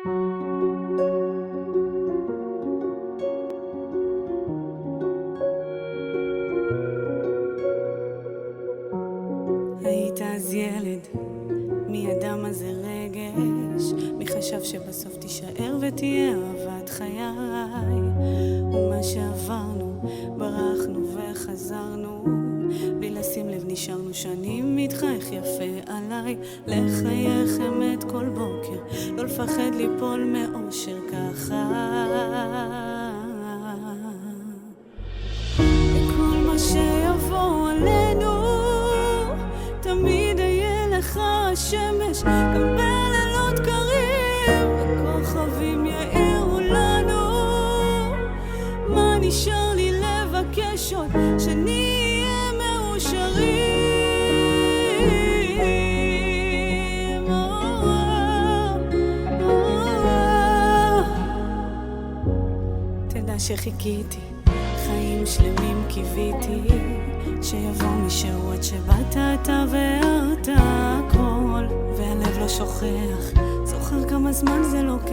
היית אז ילד, מי ידע מה זה רגש? מי חשב שבסוף תישאר ותהיה אהבת חיי? ומה שעברנו, ברחנו וחזרנו, בלי לשים לב נשארנו שנים איתך, איך יפה עליי לחייך אמת כל בוקר, לא לפחד ליפול מאושר ככה. וכל מה שיבוא עלינו תמיד יהיה לך השמש, גם בלילות קרים וכוכבים יאירו לנו. מה נשאר לי לבקש עוד? שנהיה מאושרים. תדע שחיכיתי, חיים שלמים קיוויתי, שיבוא מישהו עד שבאת אתה ואתה הכל, והלב לא שוכח, זוכר כמה זמן זה לוקח.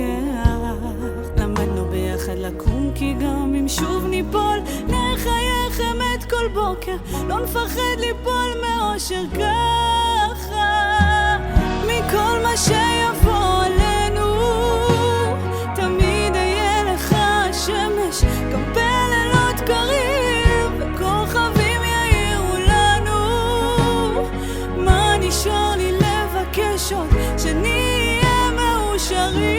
למדנו ביחד לקום, כי גם אם שוב ניפול נחייך אמת כל בוקר, לא נפחד ליפול מאושר ככה. מכל מה שיבוא עלינו תמיד יהיה לך השמש, גם בלילות קרים וכוכבים יאירו לנו. מה נשאר לי לבקש עוד? שנהיה מאושרים.